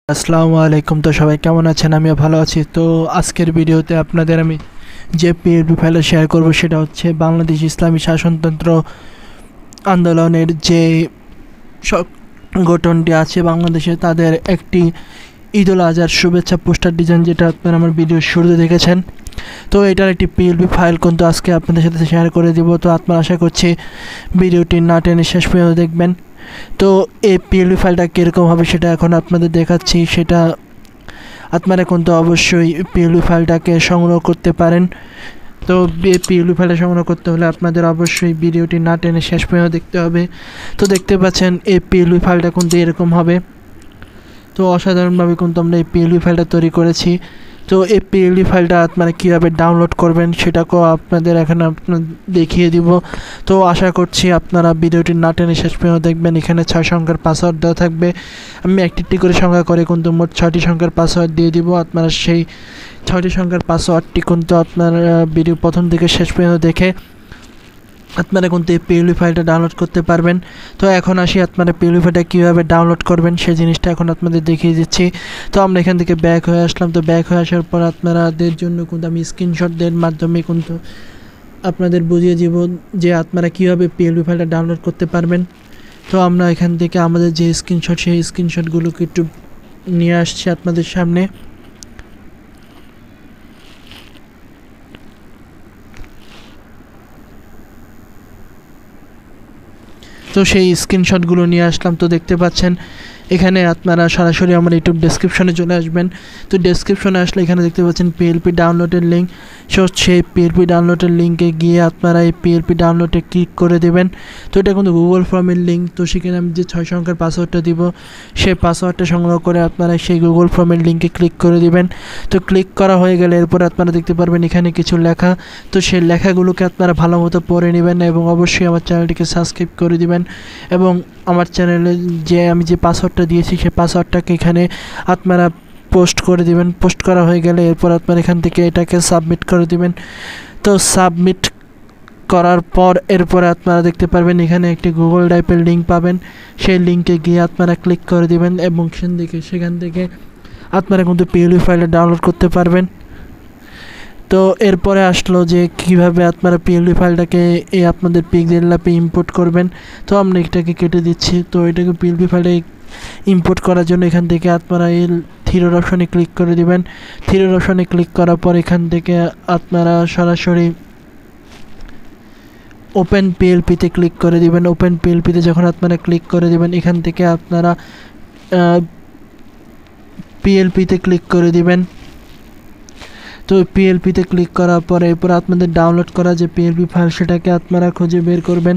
আসসালামু আলাইকুম। তো সবাই কেমন আছেন? আমিও ভালো আছি। তো আজকের ভিডিওতে আপনাদের আমি যে পিএলপি ফাইলটা শেয়ার করব সেটা হচ্ছে বাংলাদেশ ইসলামী শাসনতন্ত্র আন্দোলনের যে সংগঠনটি আছে বাংলাদেশে, তাদের একটি ঈদ উল আজহার শুভেচ্ছা পোস্টার ডিজাইন, যেটা আপনারা আমার ভিডিওর শুরুতে দেখেছেন। তো এটার একটি পিএলপি ফাইল কিন্তু আজকে আপনাদের সাথে শেয়ার করে দেব। তো আপনারা আশা করছি ভিডিওটি না টেনে শেষ পর্যন্ত দেখবেন। তো এই পিএলপি ফাইলটা কীরকম হবে সেটা এখন আপনাদের দেখাচ্ছি। সেটা আপনারা কিন্তু অবশ্যই পিএলপি ফাইলটাকে সংগ্রহ করতে পারেন। তো এই পিএলপি ফাইলটা সংগ্রহ করতে হলে আপনাদের অবশ্যই ভিডিওটি না টেনে শেষ পর্যন্ত দেখতে হবে। তো দেখতে পাচ্ছেন এই পিএলপি ফাইলটা কিন্তু এরকম হবে। তো অসাধারণভাবে কিন্তু আমরা এই পিএলপি ফাইলটা তৈরি করেছি। তো এই পিএলপি ফাইলটা আপনারা কীভাবে ডাউনলোড করবেন সেটাকেও আপনাদের এখানে দেখিয়ে দিব। তো আশা করছি আপনারা ভিডিওটি না টেনে শেষ পর্যন্ত দেখবেন। এখানে 6 সংখ্যার পাসওয়ার্ড দেওয়া থাকবে। আমি একটি করে সংখ্যা করে কিন্তু মোট 6টি সংখ্যার পাসওয়ার্ড দিয়ে দিব। আপনারা সেই 6টি সংখ্যার পাসওয়ার্ডটি কিন্তু আপনারা ভিডিও প্রথম থেকে শেষ পর্যন্ত দেখে আপনারা কিন্তু এই পিএলপি ফাইলটা ডাউনলোড করতে পারবেন। তো এখন আসি আপনারা পিএলপি ফাইলটা কীভাবে ডাউনলোড করবেন সেই জিনিসটা এখন আপনাদের দেখিয়ে দিচ্ছি। তো আমরা এখান থেকে ব্যাক হয়ে আসলাম। তো ব্যাক হয়ে আসার পর আপনাদের জন্য কিন্তু আমি স্ক্রিনশটদের মাধ্যমে কিন্তু আপনাদের বুঝিয়ে দিব যে আপনারা কীভাবে পিএলপি ফাইলটা ডাউনলোড করতে পারবেন। তো আমরা এখান থেকে আমাদের যে স্ক্রিনশট সেই স্ক্রিনশটগুলোকে একটু নিয়ে আসছি আপনাদের সামনে। তো সেই স্ক্রিনশটগুলো নিয়ে আসলাম। তো দেখতে পাচ্ছেন এখানে আপনারা সরাসরি আমার ইউটিউব ডেসক্রিপশনে চলে আসবেন। তো ডেসক্রিপশনে আসলে এখানে দেখতে পাচ্ছেন পিএলপি ডাউনলোডের লিঙ্ক। সেই পিএলপি ডাউনলোডের লিঙ্কে গিয়ে আপনারা এই পিএলপি ডাউনলোডে ক্লিক করে দেবেন। তো এটা কিন্তু গুগল ফর্মের লিঙ্ক। তো সেখানে আমি যে 6 সংখ্যার পাসওয়ার্ডটা দিব সেই পাসওয়ার্ডটা সংগ্রহ করে আপনারা সেই গুগল ফর্মের লিঙ্কে ক্লিক করে দেবেন। তো ক্লিক করা হয়ে গেলে এরপর আপনারা দেখতে পারবেন এখানে কিছু লেখা। তো সেই লেখাগুলোকে আপনারা ভালো মতো পড়ে নেবেন এবং অবশ্যই আমার চ্যানেলটিকে সাবস্ক্রাইব করে দিবেন এবং আমার চ্যানেলে যে আমি যে পাসওয়ার্ডটা দিয়েছি সেই পাসওয়ার্ডটাকে এখানে আপনারা পোস্ট করে দিবেন। পোস্ট করা হয়ে গেলে এরপর আপনারা এখান থেকে এটাকে সাবমিট করে দিবেন। তো সাবমিট করার পর এরপরে আপনারা দেখতে পারবেন এখানে একটি গুগল ড্রাইভের লিঙ্ক পাবেন। সেই লিঙ্কে গিয়ে আপনারা ক্লিক করে দিবেন এবং সেখান থেকে আপনারা কিন্তু পিএলপি ফাইলটা ডাউনলোড করতে পারবেন। তো এরপরে আসলো যে কীভাবে আপনারা পিএলপি ফাইলটাকে আপনাদের পিক্সেল ল্যাবে ইম্পোর্ট করবেন। তো আমরা এটাকে কেটে দিচ্ছি। তো এটাকে পিএলপি ফাইলে ইম্পোর্ট করার জন্য এখান থেকে আপনারা এই থ্রির অপশনে ক্লিক করে দিবেন। থ্রির অপশনে ক্লিক করার পর এখান থেকে আপনারা সরাসরি ওপেন পিএলপিতে ক্লিক করে দিবেন। ওপেন পিএলপিতে যখন আপনারা ক্লিক করে দিবেন এখান থেকে আপনারা পিএলপিতে ক্লিক করে দিবেন। তো পিএলপিতে ক্লিক করার পরে এরপর আপনাদের ডাউনলোড করা যে পিএলপি ফাইল সেটাকে আপনারা খুঁজে বের করবেন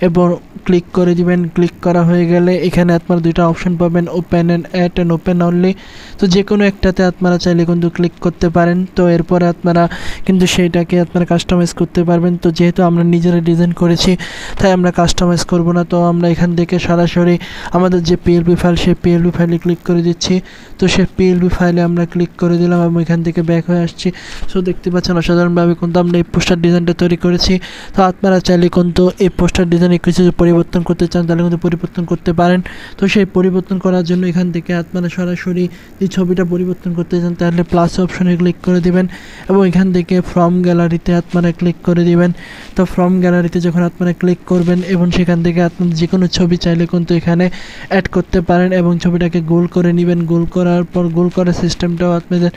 এবং ক্লিক করে দিবেন। ক্লিক করা হয়ে গেলে এখানে আপনারা দুইটা অপশন পাবেন, open and add and open only. তো যে কোনো একটাতে আপনারা চাইলে কিন্তু ক্লিক করতে পারেন। তো এরপরে আপনারা কিন্তু সেইটাকে আপনারা কাস্টমাইজ করতে পারবেন। তো যেহেতু আমরা নিজেরা ডিজাইন করেছি তাই আমরা কাস্টমাইজ করব না। তো আমরা এখান থেকে সরাসরি আমাদের যে পিএলপি ফাইল সেই পিএলপি ফাইলে ক্লিক করে দিচ্ছি। তো সেই পিএলপি ফাইলে আমরা ক্লিক করে দিলাম এবং এখান থেকে ব্যাক হয়ে আসছি। সো দেখতে পাচ্ছেন অসাধারণভাবে কিন্তু আমরা এই পোস্টার ডিজাইনটা তৈরি করেছি। তো আপনারা চাইলে কিন্তু এই পোস্টার ডিজাইনে কিছু পরিবর্তন করতে চান তাহলে কিন্তু পরিবর্তন করতে পারেন। তো সেই পরিবর্তন করার জন্য এখান থেকে আপনারা সরাসরি যে ছবিটা পরিবর্তন করতে চান তাহলে প্লাস অপশনে ক্লিক করে দিবেন এবং এখান থেকে ফ্রম গ্যালারিতে আপনারা ক্লিক করে দিবেন। তো ফ্রম গ্যালারিতে যখন আপনারা ক্লিক করবেন এবং সেখান থেকে আপনারা যে কোনো ছবি চাইলে কিন্তু এখানে অ্যাড করতে পারেন এবং ছবিটাকে গোল করে নেবেন। গোল করার পর গোল করার সিস্টেমটাও আপনাদের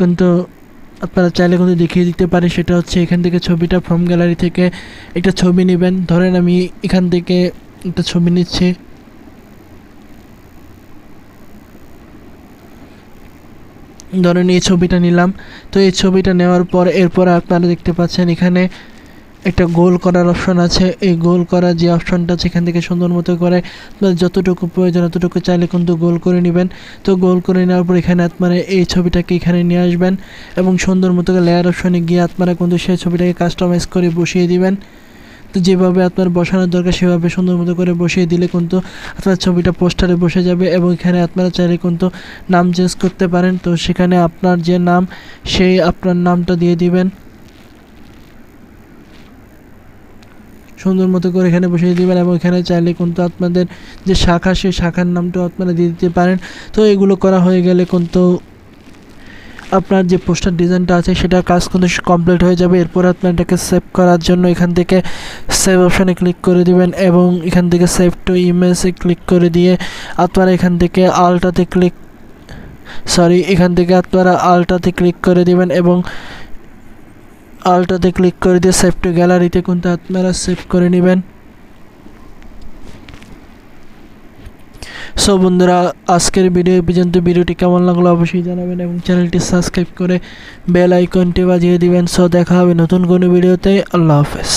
কিন্তু আপনারা চাইলে কিন্তু দেখিয়ে দিতে পারি। সেটা হচ্ছে এখান থেকে ছবিটা ফ্রম গ্যালারি থেকে একটা ছবি নেবেন। ধরেন আমি এখান থেকে একটা ছবি নিচ্ছি। ধরেন এই ছবিটা নিলাম। তো এই ছবিটা নেওয়ার পর এরপর আপনারা দেখতে পাচ্ছেন এখানে একটা গোল করার অপশন আছে। এই গোল করার যে অপশনটা আছে এখান থেকে সুন্দর মতো করে যতটুকু প্রয়োজন ততটুকু চাইলে কিন্তু গোল করে নেবেন। তো গোল করে নেওয়ার পর এখানে আপনারা এই ছবিটাকে এখানে নিয়ে আসবেন এবং সুন্দর মতো লেয়ার অপশনে গিয়ে আপনারা কিন্তু সেই ছবিটাকে কাস্টমাইজ করে বসিয়ে দিবেন। তো যেভাবে আপনার বসানোর দরকার সেভাবে সুন্দর মতো করে বসিয়ে দিলে কিন্তু আপনার ছবিটা পোস্টারে বসে যাবে এবং এখানে আপনারা চাইলে কিন্তু নাম চেঞ্জ করতে পারেন। তো সেখানে আপনার যে নাম সেই আপনার নামটা দিয়ে দিবেন। সুন্দর মতো করে এখানে বসিয়ে দিবেন এবং এখানে চাইলে কিন্তু আপনাদের যে শাখা সেই শাখার নামটাও আপনারা দিয়ে দিতে পারেন। তো এগুলো করা হয়ে গেলে কিন্তু আপনার যে পোস্টার ডিজাইনটা আছে সেটার কাজ কিন্তু কমপ্লিট হয়ে যাবে। এরপর আপনার এটাকে সেভ করার জন্য এখান থেকে সেভ অপশানে ক্লিক করে দিবেন এবং এখান থেকে সেভ টু ইমেজে ক্লিক করে দিয়ে আপনারা এখান থেকে আলটাতে ক্লিক করে দিবেন এবং আলটাতে ক্লিক করে দিয়ে সেভ টু গ্যালারিতে কিন্তু আপনারা সেভ করে নেবেন। সো বন্ধুরা, আজকের ভিডিও পর্যন্ত। ভিডিওটি কেমন লাগলো অবশ্যই জানাবেন এবং চ্যানেলটি সাবস্ক্রাইব করে বেল আইকনটি বাজিয়ে দিবেন। সো দেখা হবে নতুন কোনো ভিডিওতে। আল্লাহ হাফেজ।